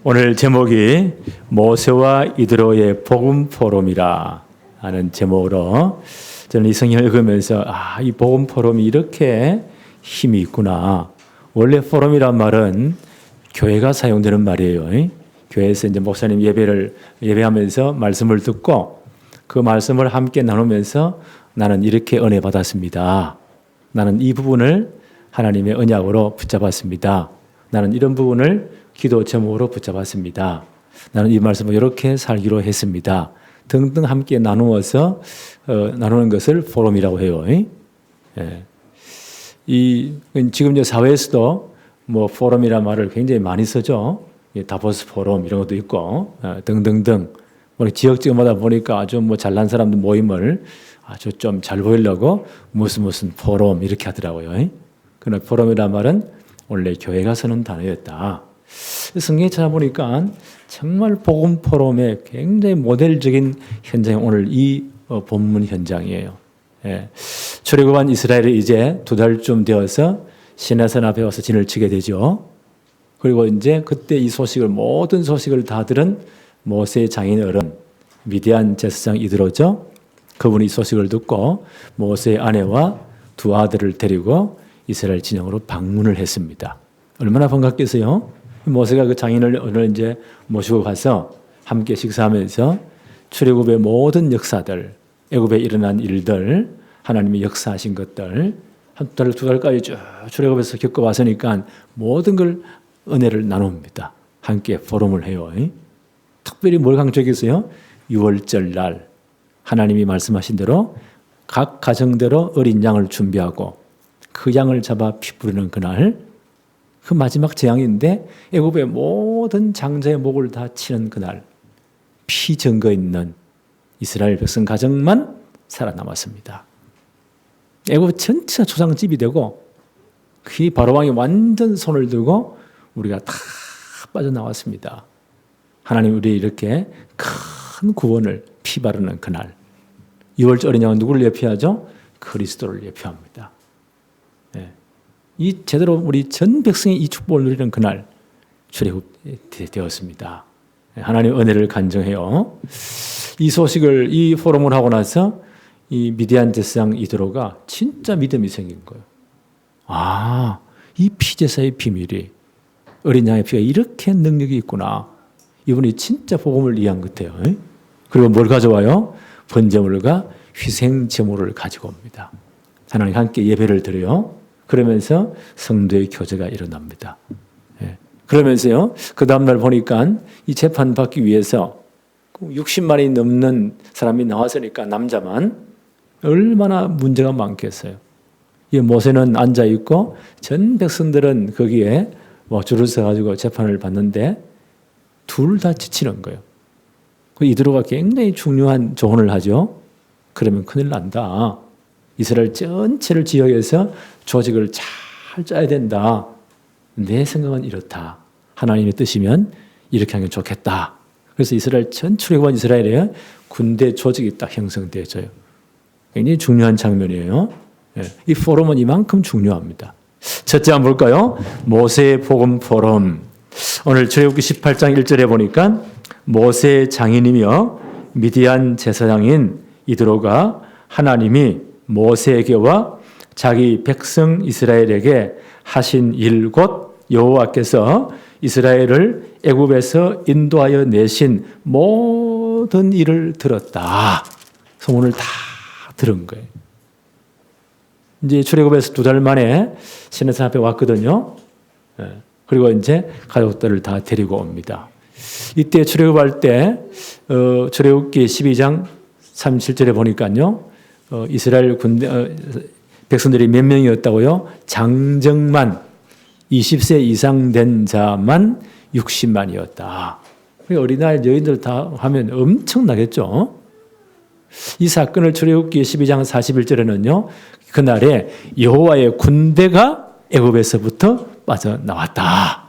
오늘 제목이 모세와 이드로의 복음 포럼이라 하는 제목으로 저는 이 성경을 읽으면서 이 복음 포럼이 이렇게 힘이 있구나. 원래 포럼이란 말은 교회가 사용되는 말이에요. 교회에서 이제 목사님 예배하면서 말씀을 듣고 그 말씀을 함께 나누면서 나는 이렇게 은혜 받았습니다. 나는 이 부분을 하나님의 언약으로 붙잡았습니다. 나는 이런 부분을 기도 제목으로 붙잡았습니다. 나는 이 말씀을 이렇게 살기로 했습니다. 등등 함께 나누어서 나누는 것을 포럼이라고 해요. 예. 지금 사회에서도 뭐 포럼이라는 말을 굉장히 많이 쓰죠. 다보스 포럼 이런 것도 있고 등등등. 지역마다 보니까 아주 뭐 잘난 사람들 모임을 아주 좀 잘 보이려고 무슨 포럼 이렇게 하더라고요. 그러나 포럼이라는 말은 원래 교회가 쓰는 단어였다. 성경에 찾아보니까 정말 복음 포럼의 굉장히 모델적인 현장이 오늘 이 본문 현장이에요. 출애굽한 이스라엘이 이제 2달쯤 되어서 시내산 앞에 와서 진을 치게 되죠. 그리고 이제 그때 이 소식을 모든 소식을 다 들은 모세의 장인 어른 미디안 제사장 이드로죠. 그분이 이 소식을 듣고 모세의 아내와 두 아들을 데리고 이스라엘 진영으로 방문을 했습니다. 얼마나 반갑겠어요? 모세가 그 장인을 오늘 이제 모시고 가서 함께 식사하면서 출애굽의 모든 역사들, 애굽에 일어난 일들, 하나님이 역사하신 것들, 한 달, 2달까지 쭉 출애굽에서 겪어왔으니까 모든 걸 은혜를 나눕니다. 함께 포럼을 해요. 특별히 뭘 강조했어요? 6월절 날 하나님이 말씀하신 대로 각 가정대로 어린 양을 준비하고 그 양을 잡아 피 뿌리는 그날, 그 마지막 재앙인데 애굽의 모든 장자의 목을 다 치는 그날, 피 증거 있는 이스라엘 백성 가정만 살아남았습니다. 애굽 전체가 초상집이 되고 그 바로왕이 완전 손을 들고 우리가 다 빠져나왔습니다. 하나님 우리 이렇게 큰 구원을 피 바르는 그날, 6월절 어린 양은 누구를 예표하죠? 그리스도를 예표합니다. 이 제대로 우리 전 백성이 이 축복을 누리는 그날 출애굽되었습니다. 하나님 은혜를 간증해요. 이 소식을 이 포럼을 하고 나서 이 미디안 제사장 이드로가 진짜 믿음이 생긴 거예요. 이 피제사의 비밀이 어린 양의 피가 이렇게 능력이 있구나. 이분이 진짜 복음을 이해한 것 같아요. 그리고 뭘 가져와요? 번제물과 희생 제물을 가지고 옵니다. 하나님 함께 예배를 드려요. 그러면서 성도의 교제가 일어납니다. 그러면서요, 그 다음날 보니까 이 재판 받기 위해서 60만이 넘는 사람이 나왔으니까 남자만 얼마나 문제가 많겠어요. 이 모세는 앉아있고 전 백성들은 거기에 줄을 서가지고 재판을 받는데 둘 다 지치는 거예요. 이드로가 굉장히 중요한 조언을 하죠. 그러면 큰일 난다. 이스라엘 전체를 지역에서 조직을 잘 짜야 된다. 내 생각은 이렇다. 하나님의 뜻이면 이렇게 하면 좋겠다. 그래서 이스라엘 전 출애굽한 이스라엘에 군대 조직이 딱 형성되어져요. 굉장히 중요한 장면이에요. 이 포럼은 이만큼 중요합니다. 첫째 한번 볼까요? 모세의 복음 포럼. 오늘 출애굽기 18장 1절에 보니까 모세의 장인이며 미디안 제사장인 이드로가 하나님이 모세에게와 자기 백성 이스라엘에게 하신 일 곧 여호와께서 이스라엘을 애굽에서 인도하여 내신 모든 일을 들었다. 소문을 다 들은 거예요. 이제 출애굽에서 2달 만에 시내산 앞에 왔거든요. 그리고 이제 가족들을 다 데리고 옵니다. 이때 출애굽할 때 출애굽기 12장 37절에 보니까요. 이스라엘 군대 백성들이 몇 명이었다고요? 장정만 20세 이상 된 자만 60만이었다. 어린아이 여인들 다 하면 엄청나겠죠? 이 사건을 출애굽기 12장 41절에는요. 그날에 여호와의 군대가 애굽에서부터 빠져나왔다.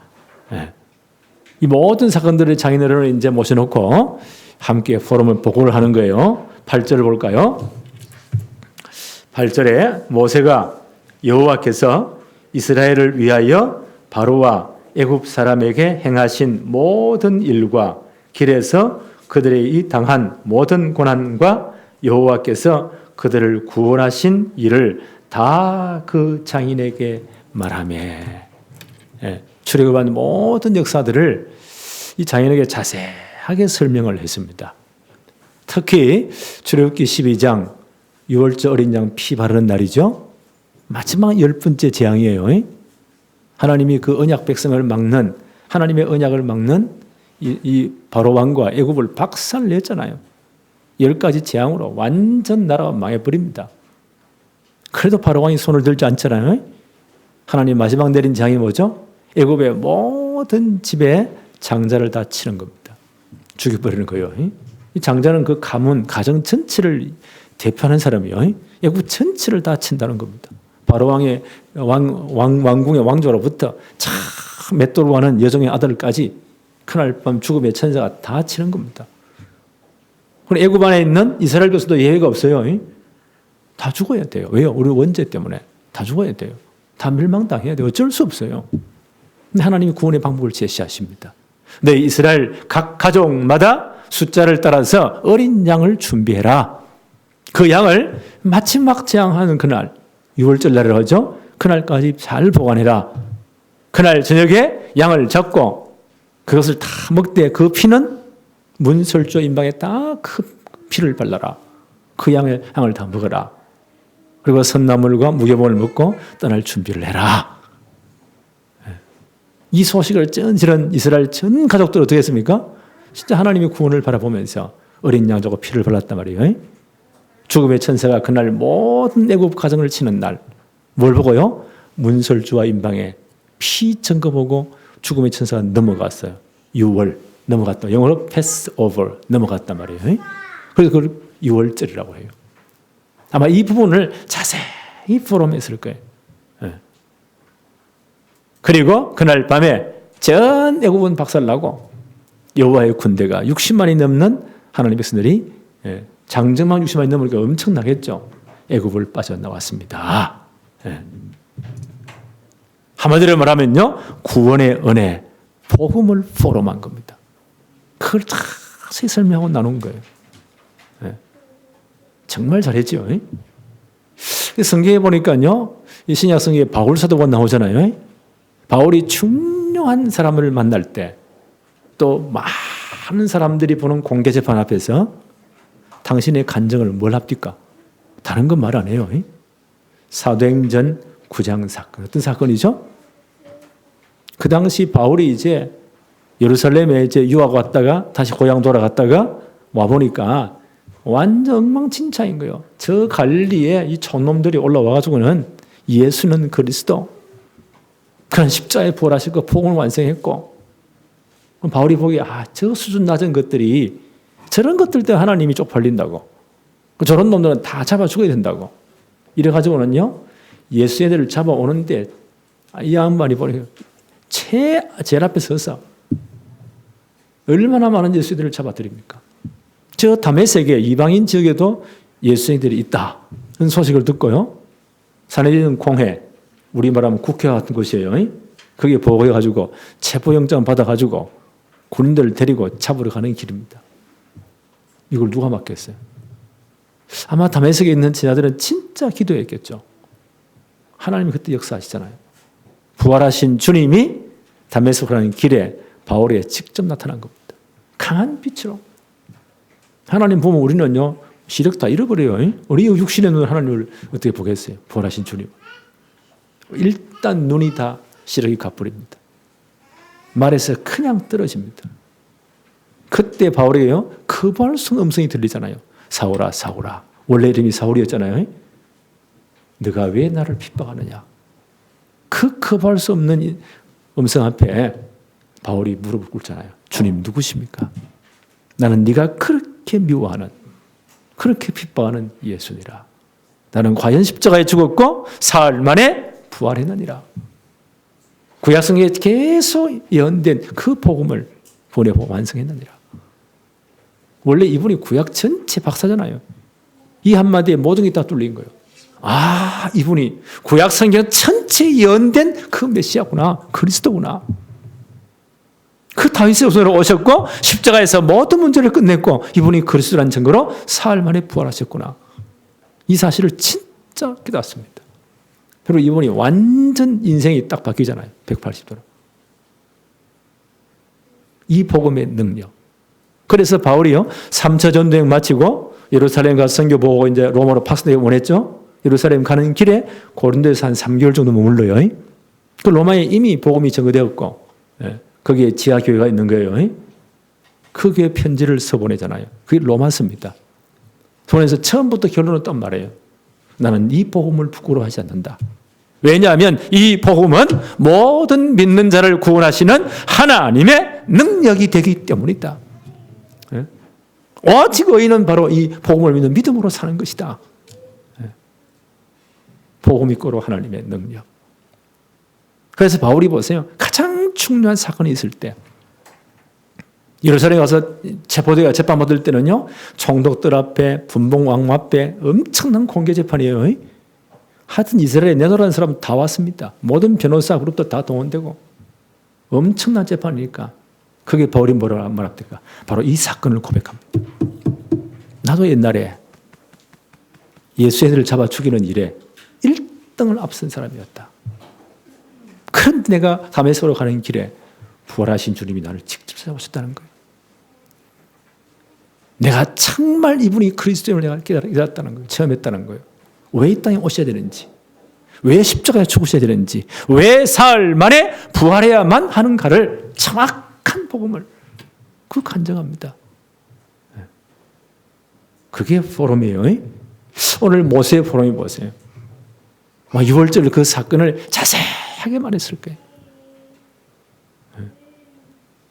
이 모든 사건들의 장인어른을 이제 모셔놓고 함께 포럼을 보고를 하는 거예요. 8절을 볼까요? 8절에 모세가 여호와께서 이스라엘을 위하여 바로와 애굽 사람에게 행하신 모든 일과 길에서 그들의 이 당한 모든 고난과 여호와께서 그들을 구원하신 일을 다 그 장인에게 말하며, 출애굽한 모든 역사들을 이 장인에게 자세하게 설명을 했습니다. 특히 출애굽기 12장 6월절 어린 양 피 바르는 날이죠. 마지막 10번째 재앙이에요. 하나님이 그 언약 백성을 막는, 하나님의 언약을 막는 이 바로 왕과 애굽을 박살냈잖아요. 10가지 재앙으로 완전 나라가 망해버립니다. 그래도 바로 왕이 손을 들지 않잖아요. 하나님 마지막 내린 재앙이 뭐죠? 애굽의 모든 집에 장자를 다 치는 겁니다. 죽여버리는 거예요. 이 장자는 그 가문, 가정 전체를 대표하는 사람이에요. 애굽 전체를 다 친다는 겁니다. 바로 왕의 왕궁의 왕조로부터 참 맷돌로 하는 여종의 아들까지 그날 밤 죽음의 천사가 다 치는 겁니다. 그럼 애굽 안에 있는 이스라엘 교수도 예외가 없어요. 다 죽어야 돼요. 왜요? 우리 원죄 때문에 다 죽어야 돼요. 다 멸망당해야 돼요. 어쩔 수 없어요. 근데 하나님이 구원의 방법을 제시하십니다. 네, 이스라엘 각 가족마다 숫자를 따라서 어린 양을 준비해라. 그 양을 마지막 재앙하는 그날 6월절 날을 하죠. 그날까지 잘 보관해라. 그날 저녁에 양을 잡고 그것을 다 먹되 그 피는 문설주 임방에 다 그 피를 발라라. 그 양을 다 먹어라. 그리고 선나물과 무교봉을 먹고 떠날 준비를 해라. 이 소식을 쩐지른 이스라엘 전 가족들 어떻게 했습니까? 진짜 하나님의 구원을 바라보면서 어린 양 주고 피를 발랐단 말이에요. 죽음의 천사가 그날 모든 애굽 가정을 치는 날 뭘 보고요? 문설주와 임방에 피 증거 보고 죽음의 천사가 넘어갔어요. 6월 넘어갔다. 영어로 pass over 넘어갔단 말이에요. 그래서 그걸 6월절이라고 해요. 아마 이 부분을 자세히 포럼했을 거예요. 그리고 그날 밤에 전 애굽은 박살나고 여호와의 군대가 60만이 넘는 하나님의 백성들이 장정만 60만이 넘으니까 엄청나겠죠. 애굽을 빠져나왔습니다. 한마디로 말하면요, 구원의 은혜, 복음을 포럼한 겁니다. 그걸 자세히 설명하고 나눈 거예요. 정말 잘했죠. 성경에 보니까요, 이 신약 성경에 바울 사도가 나오잖아요. 바울이 중요한 사람을 만날 때, 또 많은 사람들이 보는 공개 재판 앞에서 당신의 간증을 뭘 합니까? 다른 건 말 안 해요. 사도행전 9장 사건, 어떤 사건이죠? 그 당시 바울이 이제 예루살렘에 이제 유학 왔다가 다시 고향 돌아갔다가 와 보니까 완전 엉망진창인 거예요. 저 갈릴리에 이 촌놈들이 올라와가지고는 예수는 그리스도, 그런 십자가에 부활하시고 복음을 완성했고, 그럼 바울이 보기에 저 수준 낮은 것들이 저런 것들 때문에 하나님이 쪽팔린다고, 저런 놈들은 다 잡아 죽어야 된다고, 이래가지고는요 예수 애들을 잡아오는데 이 양반이 보니까 제일 앞에 서서 얼마나 많은 예수 애들을 잡아들입니까? 저 다메섹에 이방인 지역에도 예수님들이 있다는 소식을 듣고요. 사내리는 공회, 우리 말하면 국회 같은 곳이에요. 거기에 보고해가지고 체포영장 받아가지고 군인들을 데리고 잡으러 가는 길입니다. 이걸 누가 맡겠어요? 아마 다메섹에 있는 제자들은 진짜 기도했겠죠. 하나님이 그때 역사하시잖아요. 부활하신 주님이 다메섹으로 가는 길에 바울에게 직접 나타난 겁니다. 강한 빛으로. 하나님 보면 우리는요, 시력 다 잃어버려요. 우리 육신의 눈은 하나님을 어떻게 보겠어요? 부활하신 주님. 일단 눈이 다 시력이 가버립니다. 말에서 그냥 떨어집니다. 그때 바울에게요, 거부할 수 없는 음성이 들리잖아요. 사울아, 사울아. 원래 이름이 사울이었잖아요. 네가 왜 나를 핍박하느냐. 그 거부할 수 없는 음성 앞에 바울이 무릎을 꿇잖아요. 주님 누구십니까? 나는 네가 그렇게 미워하는, 그렇게 핍박하는 예수니라. 나는 과연 십자가에 죽었고 사흘 만에 부활했느니라. 구약성경에 계속 예언된 그 복음을 보내고 완성했느니라. 원래 이분이 구약 전체 박사잖아요. 이 한마디에 모든 게 다 뚫린 거예요. 이분이 구약 성경 전체 예언된 그 메시아구나, 그리스도구나. 그 다윗의 후손으로 오셨고 십자가에서 모든 문제를 끝냈고 이분이 그리스도라는 증거로 사흘 만에 부활하셨구나. 이 사실을 진짜 깨닫습니다. 그리고 이분이 완전 인생이 딱 바뀌잖아요. 180도로. 이 복음의 능력. 그래서 바울이요 3차 전도행 마치고 예루살렘 가서 선교 보고 이제 로마로 파송되기 원했죠. 예루살렘 가는 길에 고린도에서 한 3개월 정도 머물러요. 그 로마에 이미 복음이 전거되었고 거기에 지하교회가 있는 거예요. 그 교회 편지를 써보내잖아요. 그게 로마서입니다. 손에서 처음부터 결론을 딱 말해요. 나는 이 복음을 부끄러워하지 않는다. 왜냐하면 이 복음은 모든 믿는 자를 구원하시는 하나님의 능력이 되기 때문이다. 오직 의인은 바로 이 복음을 믿는 믿음으로 사는 것이다. 복음이 꼬로 하나님의 능력. 그래서 바울이 보세요. 가장 중요한 사건이 있을 때 예루살렘에 가서 체포되어 재판받을 때는요. 총독들 앞에 분봉왕 앞에 엄청난 공개 재판이에요. 하여튼 이스라엘에 내노라는 사람 다 왔습니다. 모든 변호사 그룹도 다 동원되고 엄청난 재판이니까 그게 바울이 뭐라고 말합니까? 바로 이 사건을 고백합니다. 나도 옛날에 예수애들을 잡아 죽이는 일에 1등을 앞선 사람이었다. 그런데 내가 다메섹으로 가는 길에 부활하신 주님이 나를 직접 찾아오셨다는 거예요. 내가 정말 이분이 그리스도임을 내가 깨달았다는 거예요. 체험했다는 거예요. 왜 이 땅에 오셔야 되는지, 왜 십자가에 죽으셔야 되는지, 왜 사흘 만에 부활해야만 하는가를 정확한 복음을 그 간증합니다. 그게 포럼이에요. 오늘 모세의 포럼이 보세요. 6월절 그 사건을 자세하게 말했을 거예요.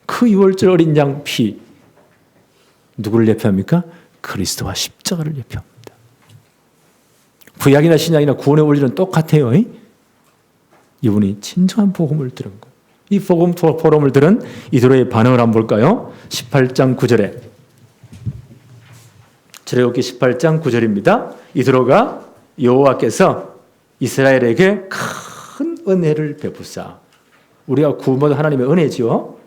그 6월절 어린 양 피 누구를 예표합니까? 그리스도와 십자가를 예표합니다. 구약이나 신약이나 구원의 원리는 똑같아요. 이분이 진정한 복음을 들은 거예요. 이 복음 포럼을 들은 이도로의 반응을 한번 볼까요? 18장 9절에 출애굽기 18장 9절입니다. 이도로가 여호와께서 이스라엘에게 큰 은혜를 베푸사 우리가 구원받은 하나님의 은혜지요.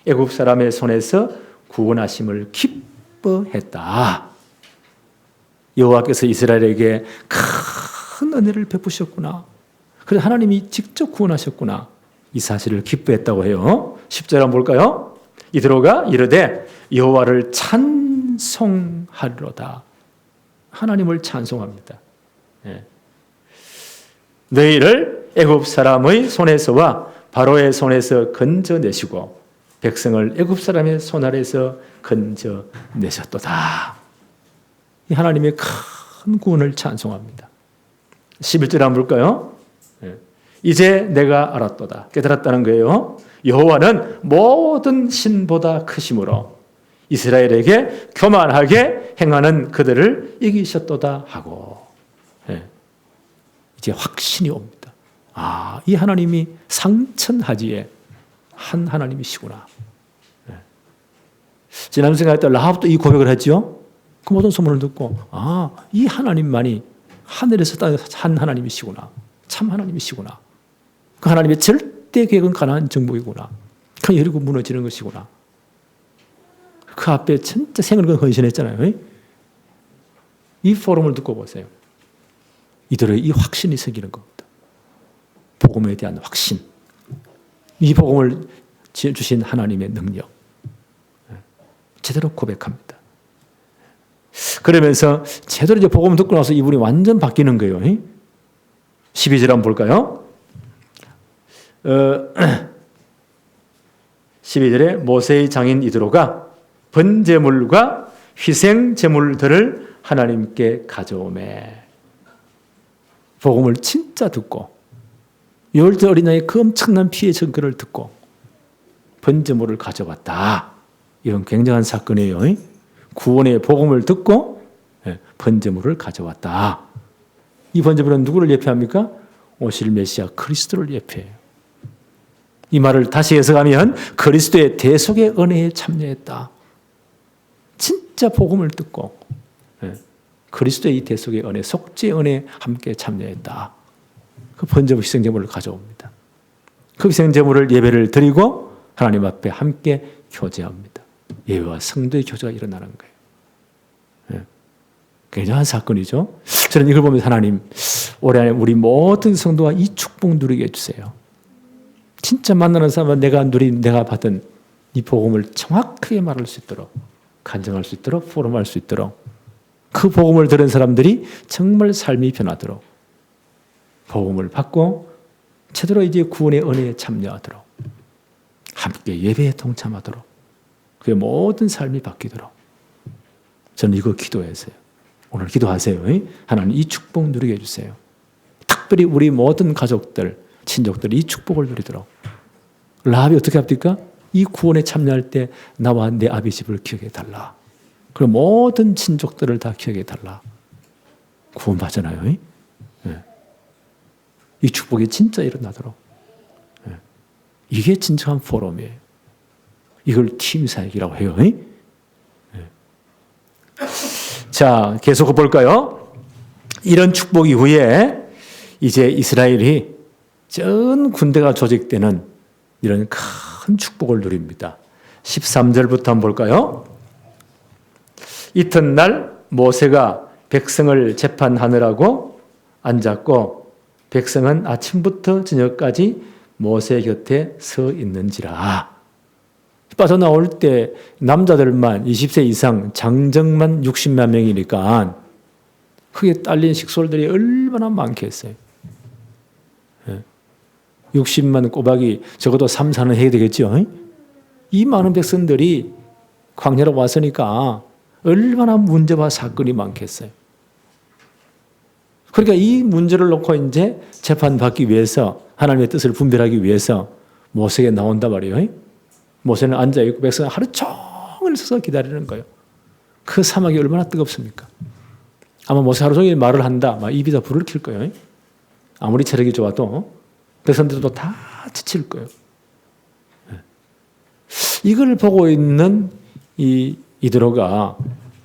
애굽 사람의 손에서 구원하심을 기뻐했다. 여호와께서 이스라엘에게 큰 은혜를 베푸셨구나. 그래서 하나님이 직접 구원하셨구나. 이 사실을 기뻐했다고 해요. 10절 한번 볼까요? 이드로가 이르되 여호와를 찬송하리로다. 하나님을 찬송합니다. 너희를 애굽 사람의 손에서와 바로의 손에서 건져내시고 백성을 애굽 사람의 손 아래에서 건져내셨도다. 이 하나님의 큰 구원을 찬송합니다. 11절 한번 볼까요? 이제 내가 알았도다. 깨달았다는 거예요. 여호와는 모든 신보다 크심으로 이스라엘에게 교만하게 행하는 그들을 이기셨도다 하고 이제 확신이 옵니다. 아, 이 하나님이 상천하지에 한 하나님이시구나. 지난 생각할 때 라합도 이 고백을 했죠. 그 모든 소문을 듣고 아, 이 하나님만이 하늘에서 땅에서 한 하나님이시구나. 참 하나님이시구나. 그 하나님의 절대 계획은 가나안 정복이구나. 그 여리고 무너지는 것이구나. 그 앞에 진짜 생을 헌신했잖아요. 이 포럼을 듣고 보세요. 이들의 이 확신이 생기는 겁니다. 복음에 대한 확신. 이 복음을 주신 하나님의 능력. 제대로 고백합니다. 그러면서 제대로 이제 복음을 듣고 나서 이분이 완전 바뀌는 거예요. 12절 한번 볼까요? 12절에 모세의 장인 이드로가 번제물과 희생제물들을 하나님께 가져오매. 복음을 진짜 듣고 10살 어린 나이에 그 엄청난 피해 증거를 듣고 번제물을 가져왔다. 이런 굉장한 사건이에요. 구원의 복음을 듣고 번제물을 가져왔다. 이 번제물은 누구를 예표합니까? 오실 메시아 그리스도를 예표해요. 이 말을 다시 해석하면 그리스도의 대속의 은혜에 참여했다. 진짜 복음을 듣고 그리스도의 이 대속의 은혜, 속죄의 은혜에 함께 참여했다. 그 번제물 희생제물을 가져옵니다. 그 희생제물을 예배를 드리고 하나님 앞에 함께 교제합니다. 예배와 성도의 교제가 일어나는 거예요. 예. 굉장한 사건이죠. 저는 이걸 보면서 하나님, 올해 안에 우리 모든 성도가 이 축복 누리게 해주세요. 진짜 만나는 사람은 내가 받은 이 복음을 정확하게 말할 수 있도록, 간증할 수 있도록, 포럼할 수 있도록, 그 복음을 들은 사람들이 정말 삶이 변하도록, 복음을 받고 제대로 이제 구원의 은혜에 참여하도록, 함께 예배에 동참하도록, 그의 모든 삶이 바뀌도록 저는 이거 기도했어요. 오늘 기도하세요. 하나님 이 축복 누리게 해주세요. 특별히 우리 모든 가족들, 친족들이 이 축복을 누리도록. 라합이 어떻게 합니까? 이 구원에 참여할 때 나와 내 아비 집을 기억해 달라. 그리고 모든 친족들을 다 기억해 달라. 구원 받잖아요. 네. 이 축복이 진짜 일어나도록. 네. 이게 진정한 포럼이에요. 이걸 팀 사역이라고 해요. 네. 자, 계속 볼까요? 이런 축복 이후에 이제 이스라엘이 전 군대가 조직되는 이런 큰 축복을 누립니다. 13절부터 한번 볼까요? 이튿날 모세가 백성을 재판하느라고 앉았고 백성은 아침부터 저녁까지 모세 곁에 서 있는지라. 빠져나올 때 남자들만 20세 이상 장정만 60만 명이니까 그게 딸린 식솔들이 얼마나 많겠어요. 60만 꼬박이 적어도 3, 4는 해야 되겠죠. 이 많은 백성들이 광야로 왔으니까 얼마나 문제와 사건이 많겠어요. 그러니까 이 문제를 놓고 이제 재판받기 위해서 하나님의 뜻을 분별하기 위해서 모세에게 나온단 말이에요. 모세는 앉아있고 백성은 하루 종일 서서 기다리는 거예요. 그 사막이 얼마나 뜨겁습니까? 아마 모세 하루 종일 말을 한다. 막 입이 다 불을 킬 거예요. 아무리 체력이 좋아도 백성들도 다 지칠 거예요. 이걸 보고 있는 이드로가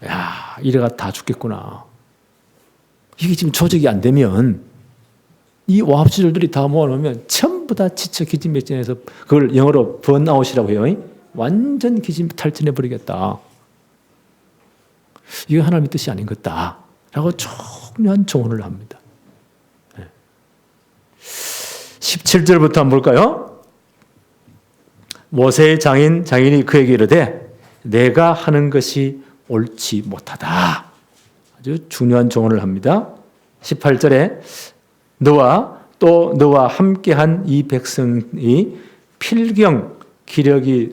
야, 이래가 다 죽겠구나. 이게 지금 조직이 안 되면 이 오합지졸들이 다 모아놓으면 전부 다 지쳐 기진맥진해서 그걸 영어로 번아웃이라고 해요. 완전 기진탈진해버리겠다. 이거 하나님의 뜻이 아닌 것다. 라고 중요한 조언을 합니다. 17절부터 한번 볼까요? 모세의 장인이 그에게 이르되 내가 하는 것이 옳지 못하다. 아주 중요한 조언을 합니다. 18절에 너와 함께한 이 백성이 필경 기력이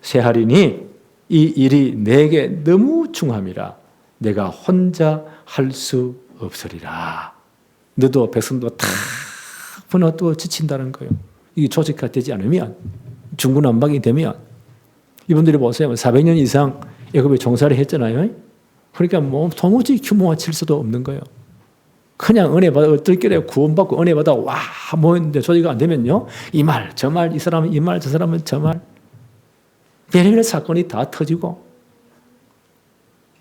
쇠하리니 이 일이 내게 너무 중함이라 내가 혼자 할 수 없으리라. 너도 백성도 다 분노도 지친다는 거예요. 이게 조직화되지 않으면 중구난방이 되면 이분들이 보세요. 400년 이상 애굽에 종살이 했잖아요. 그러니까 뭐 도무지 규모가 칠 수도 없는 거예요. 그냥 은혜 받아 얼떨결에 구원받고 은혜 받아 와 모였는데 조직이 안 되면요. 이 말 저 말 이 사람은 이 말 저 사람은 저 말 별의별 사건이 다 터지고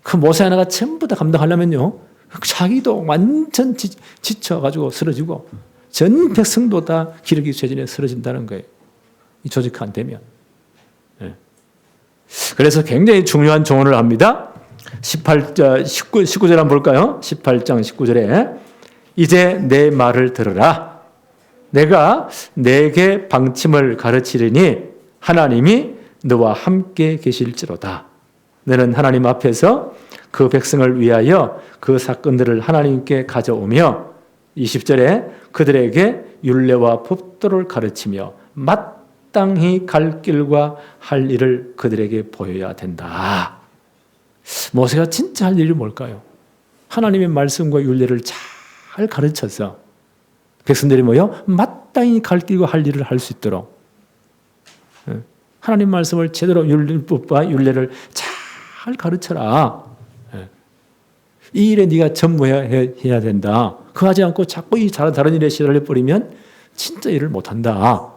그 모세 하나가 전부 다 감당하려면요. 자기도 완전 지쳐가지고 쓰러지고 전 백성도 다 기력이 쇠진해 쓰러진다는 거예요. 이 조직화 안 되면. 그래서 굉장히 중요한 조언을 합니다. 19절 한번 볼까요? 18장 19절에 이제 내 말을 들으라. 내가 내게 방침을 가르치리니 하나님이 너와 함께 계실지로다. 너는 하나님 앞에서 그 백성을 위하여 그 사건들을 하나님께 가져오며 20절에 그들에게 율례와 법도를 가르치며 마땅히 갈 길과 할 일을 그들에게 보여야 된다. 모세가 진짜 할 일이 뭘까요? 하나님의 말씀과 율례를 잘 가르쳐서 백성들이 마땅히 갈 길과 할 일을 할 수 있도록 하나님 말씀을 제대로 율법과 율례를 잘 가르쳐라. 이 일에 네가 전무해야 된다. 그거 하지 않고 자꾸 이 다른 일에 시달려 버리면 진짜 일을 못한다.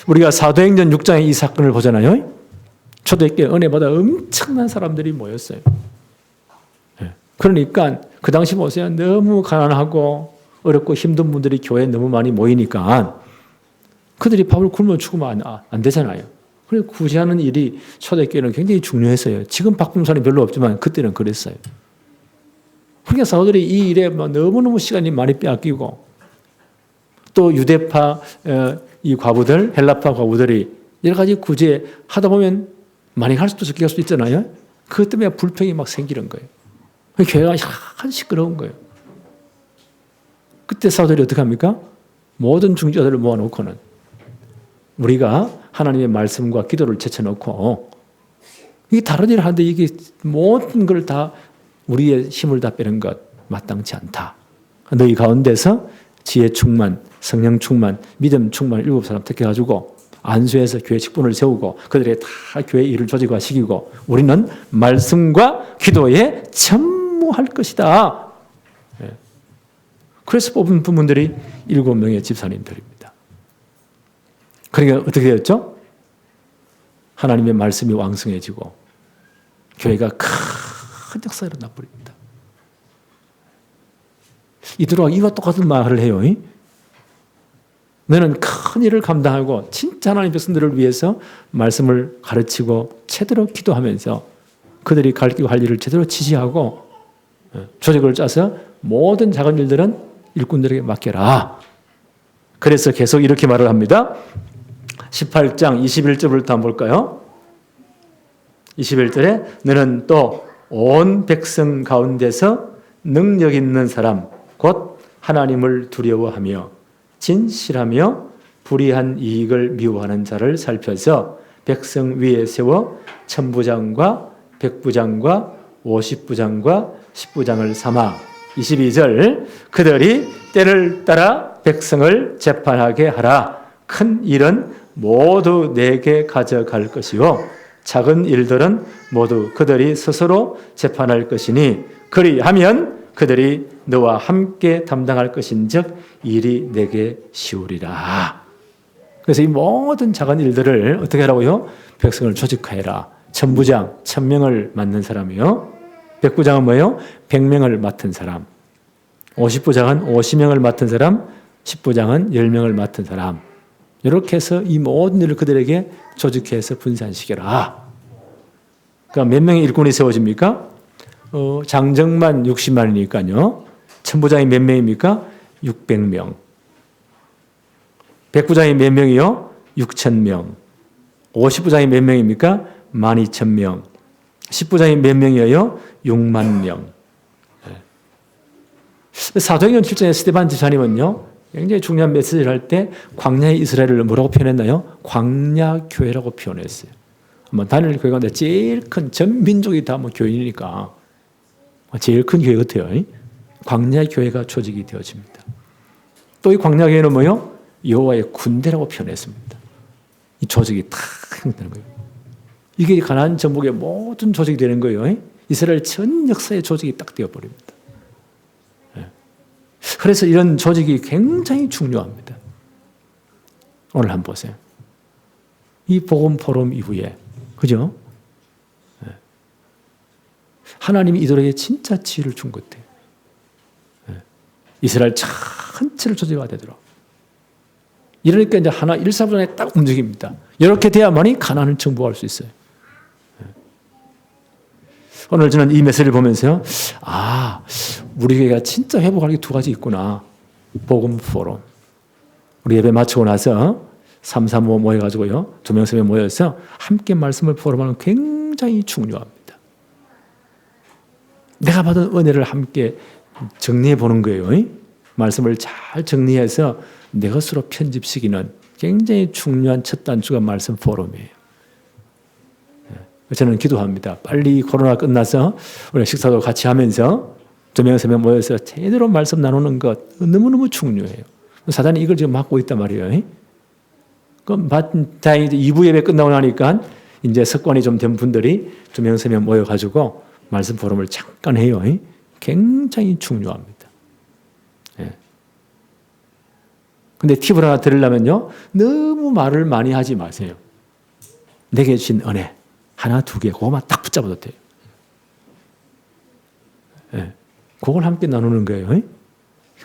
우리가 사도행전 6장의 이 사건을 보잖아요. 초대교회 은혜 받아 엄청난 사람들이 모였어요. 그러니까 그 당시 보세요. 너무 가난하고 어렵고 힘든 분들이 교회에 너무 많이 모이니까 그들이 밥을 굶어 죽으면 안 되잖아요. 그래서 구제하는 일이 초대교회는 굉장히 중요했어요. 지금 바쁜 사람이 별로 없지만 그때는 그랬어요. 그러니까 사도들이 이 일에 너무너무 시간이 많이 빼앗기고 또 유대파 이 과부들, 헬라파 과부들이 여러 가지 구제하다 보면 많이 갈 수도 적게 갈 수도 있잖아요. 그것 때문에 불평이 막 생기는 거예요. 교회가 한 시끄러운 거예요. 그때 사도들이 어떻게 합니까? 모든 중직자들을 모아놓고는 우리가 하나님의 말씀과 기도를 제쳐놓고 이게 다른 일을 하는데 이게 모든 걸 다 우리의 힘을 다 빼는 것 마땅치 않다. 너희 가운데서 지혜 충만, 성령 충만, 믿음 충만 7사람 택해가지고 안수해서 교회 직분을 세우고 그들이 다 교회 일을 조직화시키고 우리는 말씀과 기도에 전무할 것이다. 그래서 뽑은 분들이 7명의 집사님들입니다. 그러니까 어떻게 되었죠? 하나님의 말씀이 왕성해지고 교회가 큰 역사가 일어나 버립니다. 이들아 이와 똑같은 말을 해요. 너는 큰 일을 감당하고 진짜 하나님 백성들을 위해서 말씀을 가르치고 제대로 기도하면서 그들이 갈 일을 제대로 지시하고 조직을 짜서 모든 작은 일들은 일꾼들에게 맡겨라. 그래서 계속 이렇게 말을 합니다. 18장 21절부터 한번 볼까요? 21절에 너는 또 온 백성 가운데서 능력 있는 사람 곧 하나님을 두려워하며 진실하며 불의한 이익을 미워하는 자를 살펴서 백성 위에 세워 천부장과 백부장과 50부장과 10부장을 삼아 22절 그들이 때를 따라 백성을 재판하게 하라. 큰 일은 모두 내게 가져갈 것이요 작은 일들은 모두 그들이 스스로 재판할 것이니 그리하면 그들이 너와 함께 담당할 것인즉 일이 내게 쉬우리라. 그래서 이 모든 작은 일들을 어떻게 하라고요? 백성을 조직하여라. 천부장 1000명을 맡는 사람이요. 백부장은 뭐예요? 100명을 맡은 사람. 50부장은 50명을 맡은 사람. 10부장은 10명을 맡은 사람. 이렇게 해서 이 모든 일을 그들에게 조직해서 분산시켜라. 그러니까 몇 명의 일꾼이 세워집니까? 장정만 60만이니까요. 천부장이 몇 명입니까? 600명. 백부장이 몇 명이요? 6,000명. 50부장이 몇 명입니까? 12,000명. 10부장이 몇 명이에요? 6만 명. 사도행전 7장에 스데반 집사님은요, 굉장히 중요한 메시지를 할 때 광야의 이스라엘을 뭐라고 표현했나요? 광야교회라고 표현했어요. 다니엘 교회가 제일 큰 전 민족이 다 교인이니까 제일 큰 교회 같아요. 광야교회가 조직이 되어집니다. 또 이 광야교회는 뭐요? 여호와의 군대라고 표현했습니다. 이 조직이 다 형성되는 거예요. 이게 가나안 전복의 모든 조직이 되는 거예요. 이스라엘 전 역사의 조직이 딱 되어버립니다. 그래서 이런 조직이 굉장히 중요합니다. 오늘 한번 보세요. 이 복음 포럼 이후에, 그죠? 하나님이 이들에게 진짜 지혜를 준 것 같아요. 이스라엘 전체를 조직화되도록. 이러니까 이제 하나 일사분란에 딱 움직입니다. 이렇게 돼야만이 가나안을 정복할 수 있어요. 오늘 저는 이 메시지를 보면서요, 우리 교회가 진짜 회복할 게 두 가지 있구나. 복음 포럼. 우리 예배 마치고 나서 335 모여가지고요, 2명, 3명 모여서 함께 말씀을 포럼하는 굉장히 중요합니다. 내가 받은 은혜를 함께 정리해 보는 거예요. 말씀을 잘 정리해서 내 것으로 편집시키는 굉장히 중요한 첫 단추가 말씀 포럼이에요. 저는 기도합니다. 빨리 코로나 끝나서 우리 식사도 같이 하면서 2명, 3명 모여서 제대로 말씀 나누는 것 너무너무 중요해요. 사단이 이걸 지금 막고 있단 말이에요. 그럼 다행히 2부 예배 끝나고 나니까 이제 습관이 좀 된 분들이 2명, 3명 모여가지고 말씀 포럼을 잠깐 해요. 굉장히 중요합니다. 근데 팁을 하나 드리려면요, 너무 말을 많이 하지 마세요. 내게 주신 은혜 하나, 두 개, 그거만 딱 붙잡아도 돼요. 그걸 함께 나누는 거예요.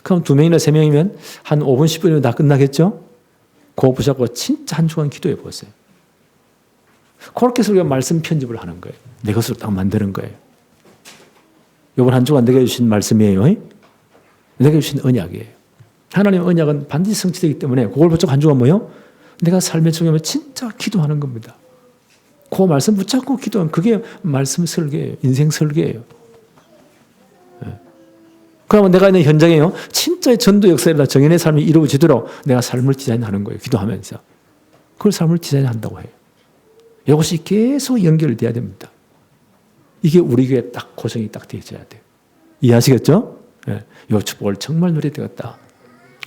그럼 2명이나 3명이면 한 5분, 10분이면 다 끝나겠죠? 그거 붙잡고 진짜 한 주간 기도해 보세요. 그렇게 해서 우리가 말씀 편집을 하는 거예요. 내 것으로 딱 만드는 거예요. 이번 한 주간 내게 주신 말씀이에요. 내게 주신 언약이에요. 하나님의 언약은 반드시 성취되기 때문에 그걸 붙잡고 한 주간 뭐요? 내가 삶의 중요함을 진짜 기도하는 겁니다. 그 말씀 붙잡고 기도하면 그게 말씀 설계예요. 인생 설계예요. 그러면 내가 있는 현장에요. 진짜의 전도 역사에다 정인의 삶이 이루어지도록 내가 삶을 디자인하는 거예요. 기도하면서. 그걸 삶을 디자인한다고 해요. 이것이 계속 연결돼야 됩니다. 이게 우리 교회에 딱 고정이 딱 되어져야 돼요. 이해하시겠죠? 이 축복을 정말 누려야 되겠다.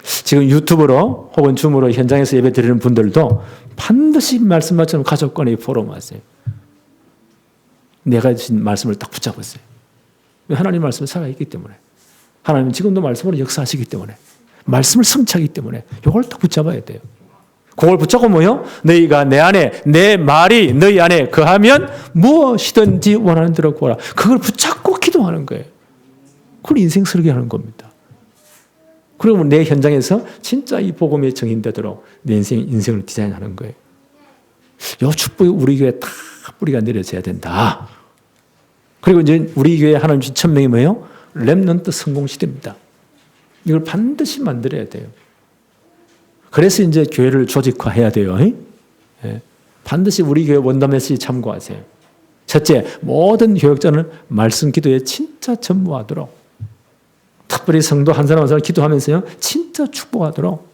지금 유튜브로 혹은 줌으로 현장에서 예배 드리는 분들도 반드시 말씀처럼 가족 간의 포럼 하세요. 내가 주신 말씀을 딱 붙잡았어요. 하나님 말씀은 살아있기 때문에. 하나님은 지금도 말씀으로 역사하시기 때문에. 말씀을 성취하기 때문에 이걸 딱 붙잡아야 돼요. 그걸 붙잡고 뭐요? 너희가 내 안에 내 말이 너희 안에 거하면 무엇이든지 원하는 대로 구하라. 그걸 붙잡고 기도하는 거예요. 그걸 인생 설계하는 겁니다. 그러면 내 현장에서 진짜 이 복음의 정인되도록 내 인생을 디자인하는 거예요. 이 축복이 우리 교회에 다 뿌리가 내려져야 된다. 그리고 이제 우리 교회 하나님 주신 천명이 뭐예요? 렘넌트 성공 시대입니다. 이걸 반드시 만들어야 돼요. 그래서 이제 교회를 조직화해야 돼요. 반드시 우리 교회 원담 메시지 참고하세요. 첫째, 모든 교역자는 말씀 기도에 진짜 전무하도록, 특별히 성도 한 사람 한 사람 기도하면서요, 진짜 축복하도록.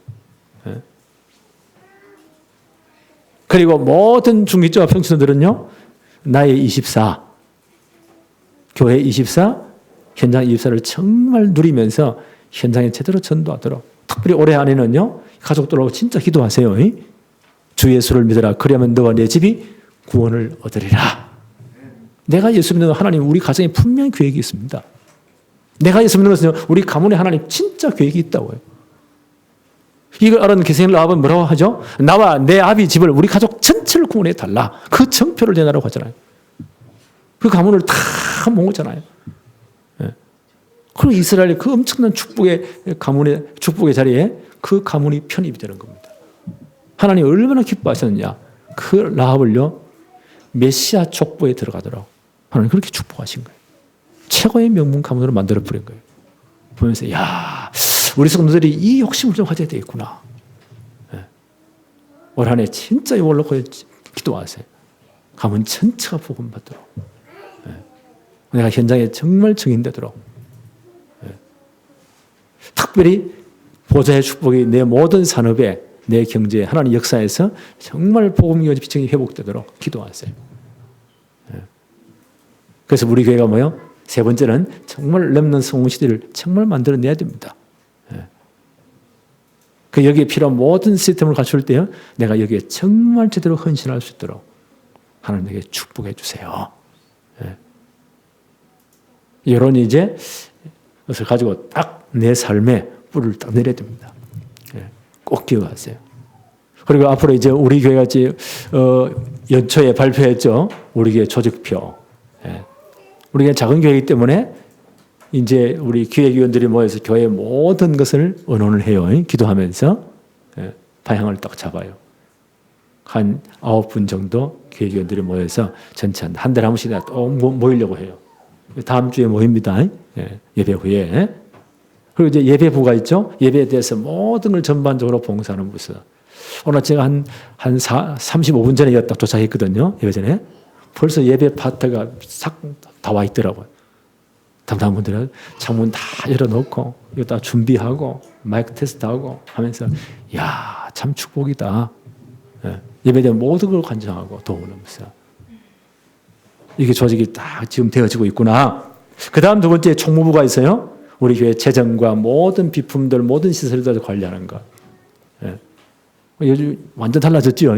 그리고 모든 중기자와 평신도들은요, 나의 24, 교회 24, 현장 24를 정말 누리면서 현장에 제대로 전도하도록. 특별히 올해 안에는요, 가족들하고 진짜 기도하세요. 주 예수를 믿어라. 그러면 너와 내 집이 구원을 얻으리라. 내가 예수 믿는 하나님, 우리 가정에 분명히 계획이 있습니다. 내가 예수 믿는 것은 우리 가문에 하나님 진짜 계획이 있다고요. 이걸 알아는 기생을 나와보면 뭐라고 하죠? 나와 내 아비 집을, 우리 가족 전체를 구원해 달라. 그 정표를 내놔라고 하잖아요. 그 가문을 다 모으잖아요. 그리고 이스라엘의 그 엄청난 축복의 가문의 축복의 자리에 그 가문이 편입이 되는 겁니다. 하나님 얼마나 기뻐하셨느냐. 그 라합을요, 메시아 족보에 들어가도록 하나님 그렇게 축복하신 거예요. 최고의 명문 가문으로 만들어 버린 거예요. 보면서 야, 우리 성도들이 이 욕심을 좀 가져야 되겠구나. 올 한 해 진짜 이걸 놓고 기도하세요. 가문 전체가 복음 받도록. 내가 현장에 정말 증인되도록. 특별히 보좌의 축복이 내 모든 산업에, 내 경제에, 하나님 역사에서 정말 복음의 비청이 회복되도록 기도하세요. 그래서 우리 교회가 뭐요? 세 번째는 정말 렘넌트 성공 시대를 정말 만들어내야 됩니다. 그 여기에 필요한 모든 시스템을 갖출 때요, 내가 여기에 정말 제대로 헌신할 수 있도록 하나님 내게 축복해 주세요. 이런 이제 것을 가지고 딱 내 삶에 뿌리를 딱 내려야 됩니다. 꼭 기억하세요. 그리고 앞으로 이제 우리 교회가 이제 연초에 발표했죠. 우리 교회 조직표. 우리 교회 작은 교회이기 때문에 이제 우리 기획위원들이 모여서 교회의 모든 것을 의논을 해요. 기도하면서 방향을 딱 잡아요. 한 9분 정도 기획위원들이 모여서 전체 한 달에 한 번씩 또 모이려고 해요. 다음 주에 모입니다. 예배 후에. 그리고 이제 예배부가 있죠. 예배에 대해서 모든 걸 전반적으로 봉사하는 부서. 오늘 제가 한 35분 전에 딱 도착했거든요. 예배 전에. 벌써 예배 파트가 싹 다 와 있더라고요. 담당한 분들은 창문 다 열어놓고 이거 다 준비하고 마이크 테스트하고 하면서 야, 참 축복이다. 예배에 대한 모든 걸 관장하고 도우면서 이게 조직이 딱 지금 되어지고 있구나. 그 다음 두 번째 총무부가 있어요. 우리 교회 재정과 모든 비품들, 모든 시설들 관리하는 것. 요즘 완전 달라졌죠.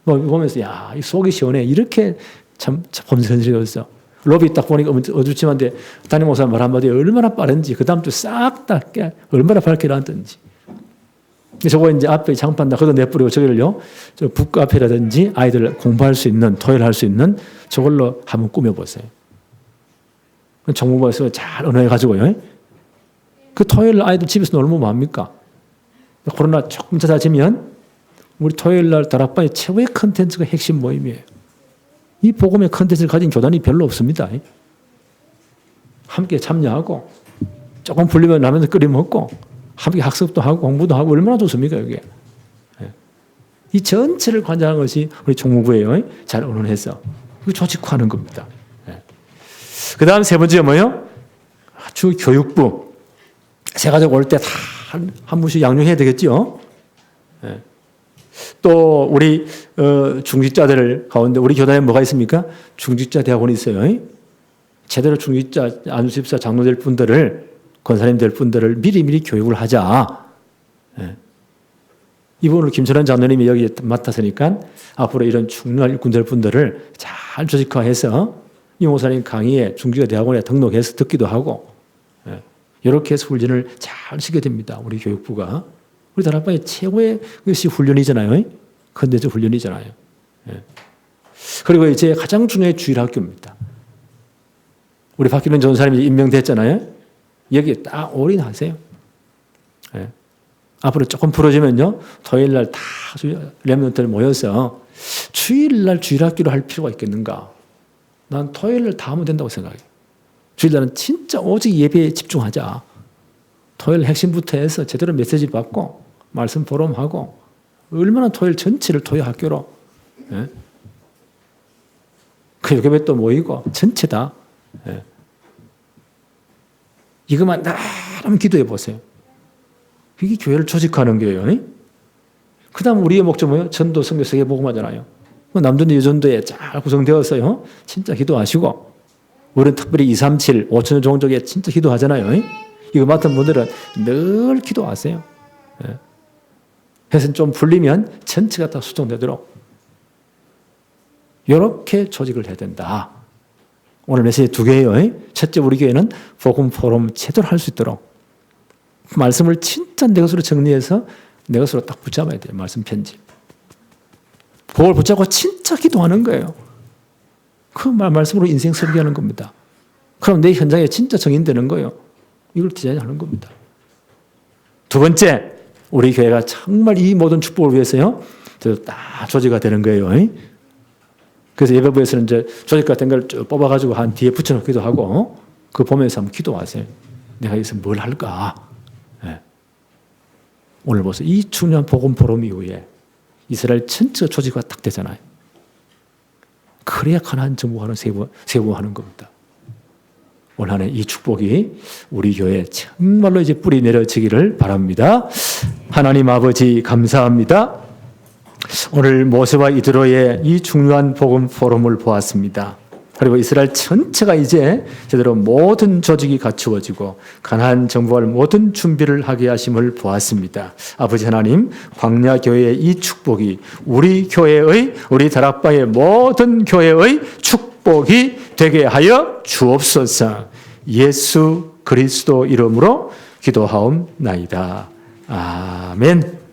뭐 보면서 야, 이 속이 시원해. 이렇게 참 범선스러웠어. 로비 딱 보니까 어두침한데 담임 목사 말 한마디에 얼마나 빠른지, 그 다음 주 싹 다 얼마나 밝게 놨든지. 저거 이제 앞에 장판 다 걷어 내뿌리고 저기를요, 저 북카페라든지 아이들 공부할 수 있는, 토요일 할 수 있는 저걸로 한번 꾸며보세요. 정부부에서 잘 언어해가지고요. 그 토요일 아이들 집에서 놀면 뭐합니까? 코로나 조금 잦아지면 우리 토요일 날 다락방의 최고의 컨텐츠가 핵심 모임이에요. 이 복음의 컨텐츠를 가진 교단이 별로 없습니다. 함께 참여하고 조금 불리면 라면도 끓여 먹고 함께 학습도 하고 공부도 하고 얼마나 좋습니까 이게. 이 전체를 관장하는 것이 우리 총무부예요. 잘 언론해서 조직화하는 겁니다. 그 다음 세 번째가 뭐예요? 주 교육부. 새 가족 올 때 다 한 분씩 양육해야 되겠죠. 또 우리 중직자들 가운데 우리 교단에 뭐가 있습니까? 중직자 대학원이 있어요. 제대로 중직자 안수집사 장로 될 분들을 권사님 될 분들을 미리미리 교육을 하자. 이분을 김철환 장로님이 여기 맡았으니까 앞으로 이런 중요한 일꾼 될 분들을 잘 조직화해서 이 목사님 강의에 중직자 대학원에 등록해서 듣기도 하고 이렇게 해서 훈련을 잘 시켜야 됩니다. 우리 교육부가. 우리 다락방의 최고의 것이 훈련이잖아요. 컨텐츠 훈련이잖아요. 그리고 이제 가장 중요한 주일학교입니다. 우리 박기론 전사님이 임명됐잖아요. 여기에 딱 올인하세요. 앞으로 조금 풀어지면요. 토요일날 다 렘넌트들 모여서 주일날 주일학교를 할 필요가 있겠는가. 난 토요일날 다 하면 된다고 생각해요. 주일날은 진짜 오직 예배에 집중하자. 토요일 핵심부터 해서 제대로 메시지 받고 말씀 포럼하고 얼마나 토요일 전체를 토요 학교로 그 교회 또 모이고 전체다. 이것만 나름 기도해 보세요. 이게 교회를 조직하는 거예요. 그 다음 우리의 목적 뭐예요? 전도, 선교, 세계 복음화잖아요. 남전도 여전도에 잘 구성되었어요. 진짜 기도하시고 우리는 특별히 237, 5천년 종족에 진짜 기도하잖아요. 이거 맡은 분들은 늘 기도하세요. 해서 좀 풀리면 전체가 다 수정되도록 이렇게 조직을 해야 된다. 오늘 메시지 두 개예요. 첫째, 우리 교회는 복음 포럼 제대로 할 수 있도록 말씀을 진짜 내 것으로 정리해서 내 것으로 딱 붙잡아야 돼요. 말씀 편집. 그걸 붙잡고 진짜 기도하는 거예요. 그 말씀으로 인생 설계하는 겁니다. 그럼 내 현장에 진짜 정인되는 거예요. 이걸 디자인하는 겁니다. 두 번째, 우리 교회가 정말 이 모든 축복을 위해서요, 다 조직화 되는 거예요. 그래서 예배부에서는 이제 조직 같은 걸 쭉 뽑아가지고 한 뒤에 붙여놓기도 하고, 그 보면서 한번 기도하세요. 내가 여기서 뭘 할까? 오늘 보세요. 이 중요한 복음 포럼 이후에 이스라엘 전체가 조직화 딱 되잖아요. 그래야 가나안 정복하는 세부하는 겁니다. 올 한 해 이 축복이 우리 교회에 정말로 이제 뿌리 내려지기를 바랍니다. 하나님 아버지 감사합니다. 오늘 모세와 이드로의 이 중요한 복음 포럼을 보았습니다. 그리고 이스라엘 전체가 이제 제대로 모든 조직이 갖추어지고 가나안 정복할 모든 준비를 하게 하심을 보았습니다. 아버지 하나님, 광야 교회의 이 축복이 우리 교회의, 우리 다락방의 모든 교회의 축복이 되게 하여 주옵소서. 예수 그리스도 이름으로 기도하옵나이다. 아멘.